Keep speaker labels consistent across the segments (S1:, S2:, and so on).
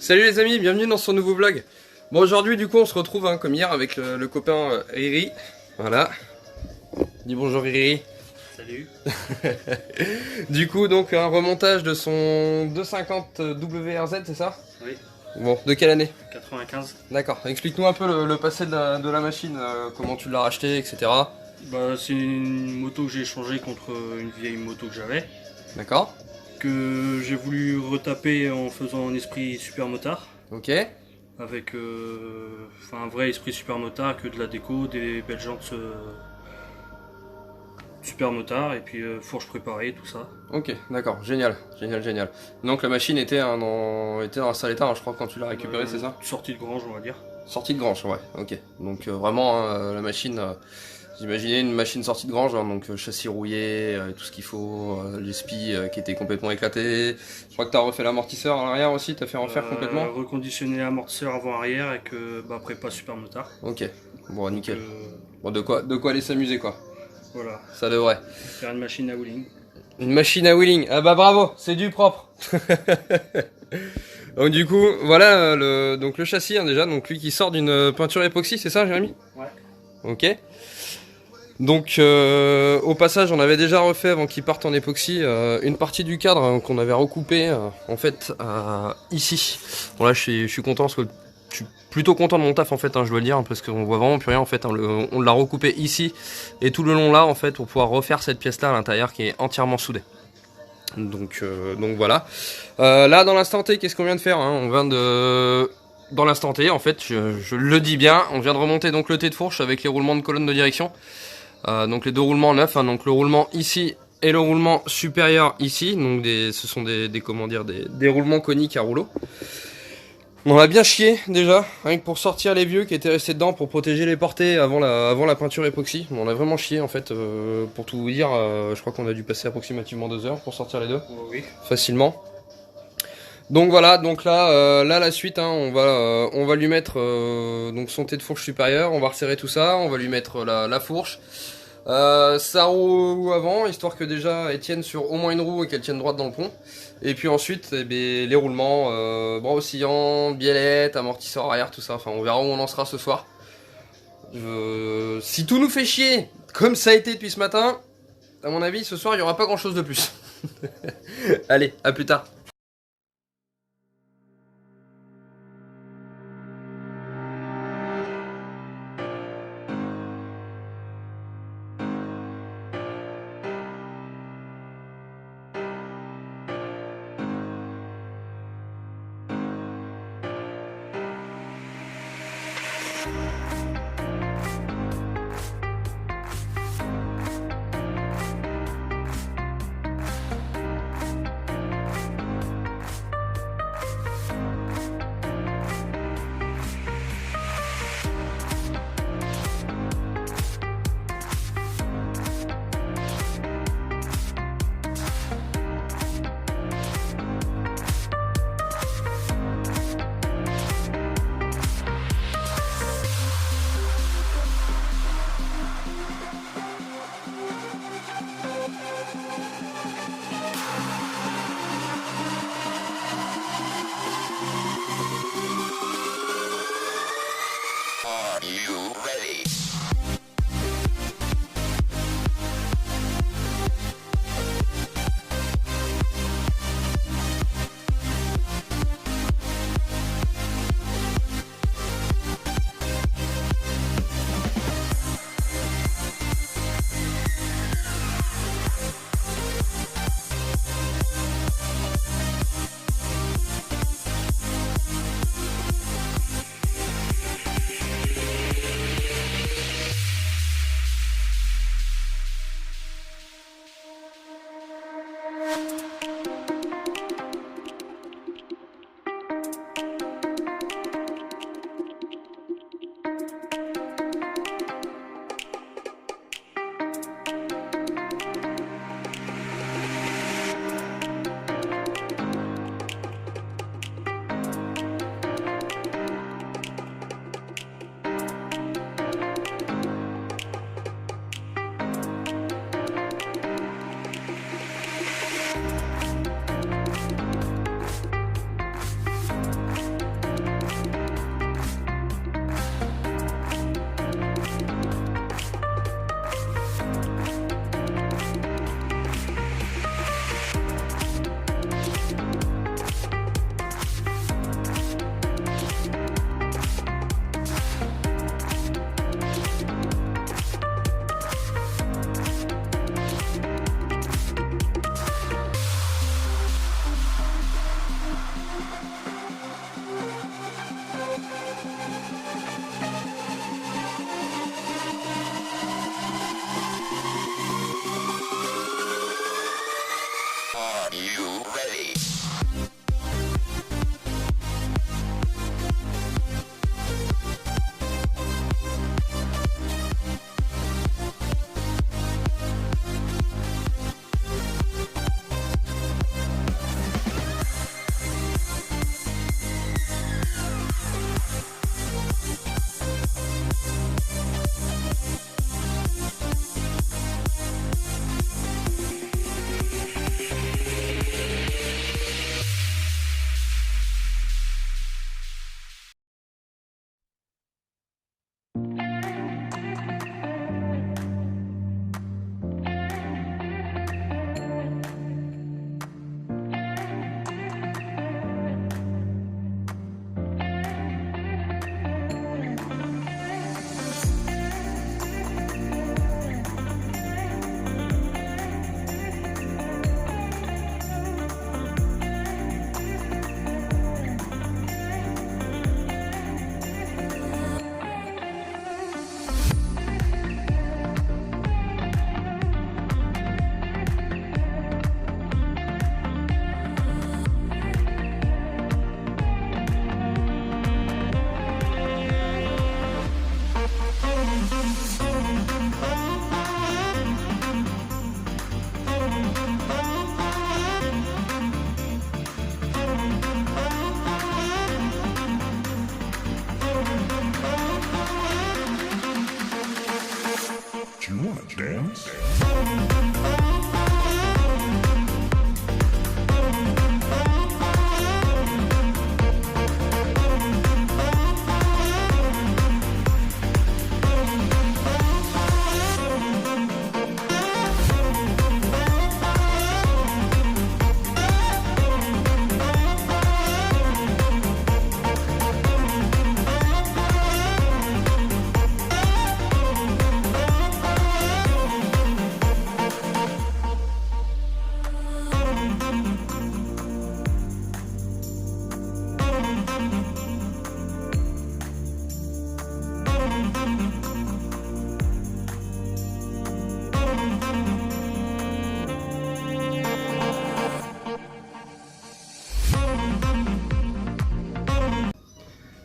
S1: Salut les amis, bienvenue dans ce nouveau vlog. Bon, aujourd'hui du coup on se retrouve comme hier avec le copain Riri. Voilà. Dis bonjour Riri.
S2: Salut.
S1: Du coup donc un remontage de son 250 WRZ, c'est ça?
S2: Oui.
S1: Bon, de quelle année?
S2: 95.
S1: D'accord, explique-nous un peu le passé de la machine, comment tu l'as racheté, etc.
S2: Bah, c'est une moto que j'ai échangée contre une vieille moto que j'avais,
S1: D'accord.
S2: que j'ai voulu retaper en faisant un esprit super motard,
S1: Ok.
S2: avec un vrai esprit super motard, que de la déco, des belles jantes super motard, et puis fourche préparée, tout ça.
S1: Ok, d'accord, génial, génial, génial. Donc la machine était dans un sale état, hein, je crois, quand tu l'as récupérée, c'est ça?
S2: Sortie de grange, on va dire.
S1: Sortie de grange, ouais, ok. Donc vraiment, hein, la machine, j'imaginais une machine sortie de grange, hein, donc châssis rouillé, tout ce qu'il faut, les spies qui étaient complètement éclatés. Je crois que t'as refait l'amortisseur à l'arrière aussi, t'as fait refaire complètement?
S2: Reconditionner amortisseur avant-arrière, avec prépa super motard.
S1: Ok, bon, nickel.
S2: Donc,
S1: Bon, de quoi aller s'amuser, quoi.
S2: voilà,
S1: Ça devrait.
S2: faire une machine à wheeling.
S1: Une machine à wheeling, ah bah bravo, c'est du propre. Donc du coup, voilà donc le châssis, hein, déjà, donc lui qui sort d'une peinture époxy, c'est ça Jérémy?
S2: Ouais.
S1: Ok. Donc au passage, on avait déjà refait avant qu'il parte en époxy une partie du cadre, hein, qu'on avait recoupé en fait ici. Bon là je suis content parce que je suis plutôt content de mon taf en fait, hein, je dois le dire, hein, parce qu'on voit vraiment plus rien en fait, hein, on l'a recoupé ici et tout le long là en fait pour pouvoir refaire cette pièce là à l'intérieur qui est entièrement soudée. Donc voilà. Là dans l'instant T, qu'est-ce qu'on vient de faire, hein? On vient de... Dans l'instant T en fait, je le dis bien, on vient de remonter donc le T de fourche avec les roulements de colonne de direction. Donc les deux roulements neufs, hein, donc le roulement ici et le roulement supérieur ici, donc ce sont des roulements coniques à rouleau. On a bien chié déjà, rien que pour sortir les vieux qui étaient restés dedans pour protéger les portées avant la peinture époxy. On a vraiment chié en fait, pour tout vous dire, je crois qu'on a dû passer approximativement 2 heures pour sortir les deux,
S2: Oui.
S1: facilement. Donc voilà, donc là la suite, hein, on va lui mettre donc son T de fourche supérieur, on va resserrer tout ça, on va lui mettre la fourche. Ça roue avant, histoire que déjà elle tienne sur au moins une roue et qu'elle tienne droite dans le pont. Et puis ensuite, eh bien, les roulements, bras oscillants, biellette, amortisseur arrière, tout ça. Enfin, on verra où on en sera ce soir. Si tout nous fait chier, comme ça a été depuis ce matin, à mon avis, ce soir, il n'y aura pas grand chose de plus. Allez, à plus tard.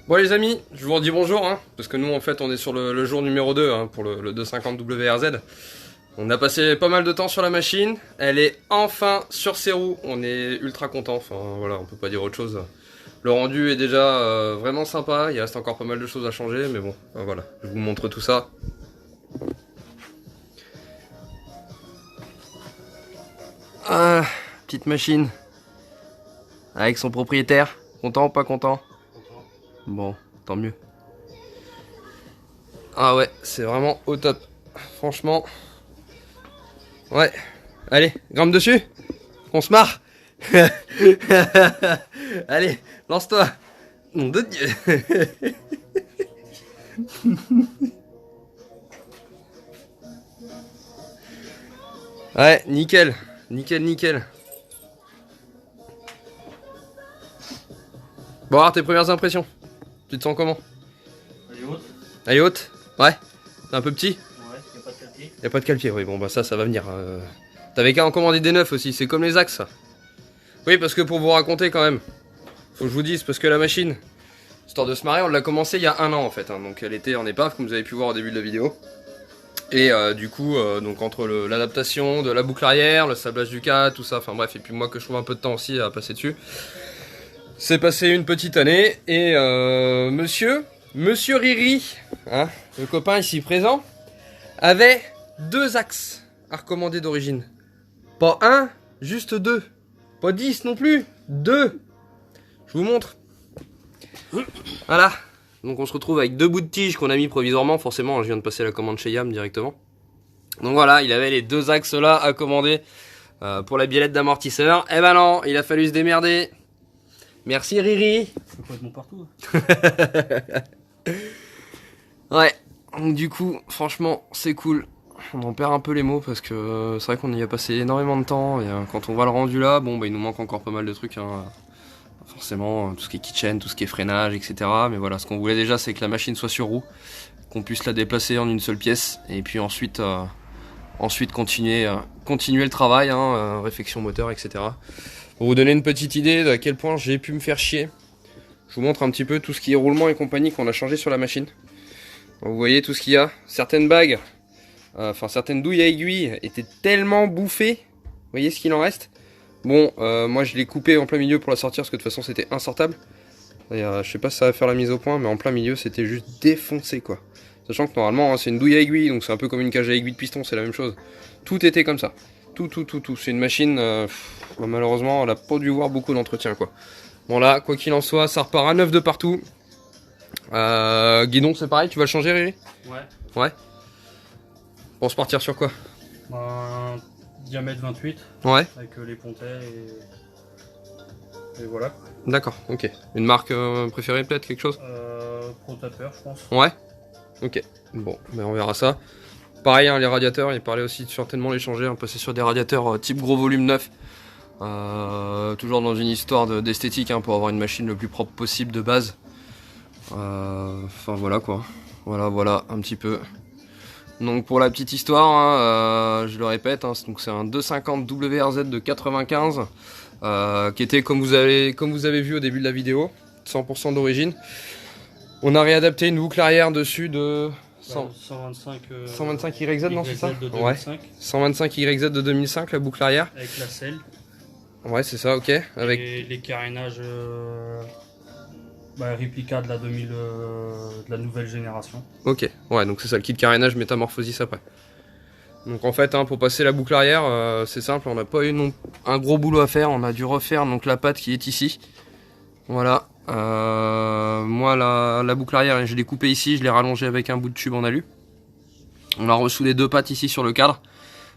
S1: Bon les amis, je vous redis bonjour, hein, parce que nous en fait on est sur le jour numéro 2 hein, pour le 250 WRZ. On a passé pas mal de temps sur la machine, elle est enfin sur ses roues, on est ultra content, enfin voilà, on peut pas dire autre chose. Le rendu est déjà vraiment sympa, il reste encore pas mal de choses à changer, mais bon, voilà, je vous montre tout ça. Ah, petite machine, avec son propriétaire, content ou pas content? Bon, tant mieux. Ah ouais, c'est vraiment au top. Franchement. Ouais. Allez, grimpe dessus. On se marre. Allez, lance-toi. Nom de Dieu. Ouais, nickel. Nickel, nickel. Bon, alors tes premières impressions. Tu te sens comment?
S2: Elle est haute.
S1: Elle est haute? Ouais. C'est un peu petit?
S2: Ouais, y'a pas de calpier.
S1: Y'a pas de calpier, oui, bon bah ça va venir. T'avais qu'à en commander des neufs aussi, c'est comme les axes ça. Oui, parce que pour vous raconter quand même, faut que je vous dise, parce que la machine, histoire de se marrer, on l'a commencé il y a 1 an en fait, hein, donc elle était en épave, comme vous avez pu voir au début de la vidéo. Et du coup, donc entre l'adaptation de la boucle arrière, le sablage du cadre, tout ça, enfin bref, et puis moi que je trouve un peu de temps aussi à passer dessus. C'est passé une petite année, et monsieur Riri, hein, le copain ici présent, avait 2 axes à recommander d'origine. Pas 1, juste 2. Pas 10 non plus, 2. Je vous montre. Voilà. Donc on se retrouve avec 2 bouts de tige qu'on a mis provisoirement, forcément je viens de passer la commande chez Yam directement. Donc voilà, il avait les 2 axes là à commander pour la biellette d'amortisseur. Eh ben non, il a fallu se démerder. Merci Riri.
S2: Il faut être bon partout.
S1: Ouais, donc du coup, franchement, c'est cool. On en perd un peu les mots parce que c'est vrai qu'on y a passé énormément de temps. Et quand on voit le rendu là, bon bah il nous manque encore pas mal de trucs. Hein. Forcément, tout ce qui est kitchen, tout ce qui est freinage, etc. Mais voilà, ce qu'on voulait déjà, c'est que la machine soit sur roue, qu'on puisse la déplacer en une seule pièce. Et puis ensuite, ensuite continuer le travail, réfection moteur, etc. Pour vous donner une petite idée de à quel point j'ai pu me faire chier, je vous montre un petit peu tout ce qui est roulement et compagnie qu'on a changé sur la machine. Donc, vous voyez tout ce qu'il y a, certaines bagues, certaines douilles à aiguilles étaient tellement bouffées, vous voyez ce qu'il en reste. Bon, moi je l'ai coupé en plein milieu pour la sortir parce que de toute façon c'était insortable. Je sais pas si ça va faire la mise au point, mais en plein milieu c'était juste défoncé quoi. Sachant que normalement c'est une douille à aiguille, donc c'est un peu comme une cage à aiguille de piston, c'est la même chose. Tout était comme ça. Tout. C'est une machine, malheureusement, elle a pas dû voir beaucoup d'entretien quoi. Bon là, quoi qu'il en soit, ça repart à neuf de partout. Guidon c'est pareil, tu vas le changer Riri? Ouais. Pour se partir sur quoi?
S2: Diamètre 28.
S1: Ouais.
S2: Avec les pontets et voilà.
S1: D'accord, ok. Une marque préférée peut-être, quelque chose?
S2: Protaper je pense.
S1: Ouais. Ok, bon, ben on verra ça. Pareil, les radiateurs, il parlait aussi de certainement les changer, passer sur des radiateurs type gros volume neuf. Toujours dans une histoire d'esthétique, pour avoir une machine le plus propre possible de base. Voilà quoi. Voilà un petit peu. Donc pour la petite histoire, je le répète, donc c'est un 250 WRZ de 95, qui était comme vous avez vu au début de la vidéo, 100% d'origine. On a réadapté une boucle arrière dessus de 125 YZ, non c'est ça? Ouais. 125 YZ de 2005, la boucle arrière.
S2: Avec la selle.
S1: Ouais c'est ça, ok. Avec
S2: les carénages réplica de la nouvelle génération.
S1: Ok, ouais donc c'est ça, le kit carénage métamorphosis après. Donc en fait, pour passer la boucle arrière, c'est simple, on n'a pas eu un gros boulot à faire, on a dû refaire donc la patte qui est ici. Voilà. Moi la boucle arrière, je l'ai coupée ici, je l'ai rallongée avec un bout de tube en alu. On a ressoudé deux pattes ici sur le cadre.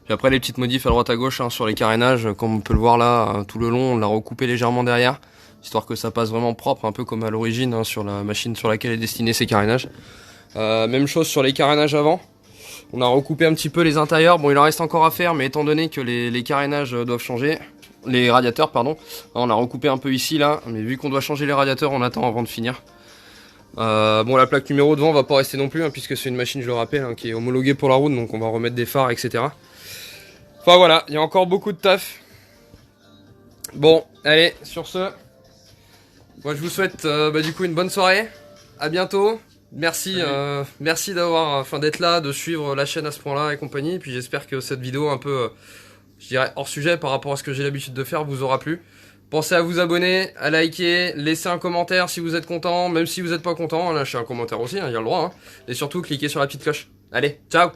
S1: Puis après les petites modifs à droite à gauche sur les carénages, comme on peut le voir là, tout le long, on l'a recoupé légèrement derrière, histoire que ça passe vraiment propre, un peu comme à l'origine sur la machine sur laquelle est destiné ces carénages. Même chose sur les carénages avant. On a recoupé un petit peu les intérieurs, bon il en reste encore à faire, mais étant donné que les carénages doivent changer, les radiateurs pardon, on a recoupé un peu ici là, mais vu qu'on doit changer les radiateurs, on attend avant de finir. Bon la plaque numéro devant va pas rester non plus, puisque c'est une machine, je le rappelle, qui est homologuée pour la route, donc on va remettre des phares, etc. Enfin voilà, il y a encore beaucoup de taf. Bon, allez, sur ce, moi je vous souhaite du coup une bonne soirée, à bientôt. Merci, merci d'être là, de suivre la chaîne à ce point-là et compagnie. Et puis j'espère que cette vidéo un peu, je dirais, hors sujet par rapport à ce que j'ai l'habitude de faire vous aura plu. Pensez à vous abonner, à liker, laisser un commentaire si vous êtes content, même si vous n'êtes pas content, lâchez un commentaire aussi, il y a le droit. Et surtout, cliquez sur la petite cloche. Allez, ciao!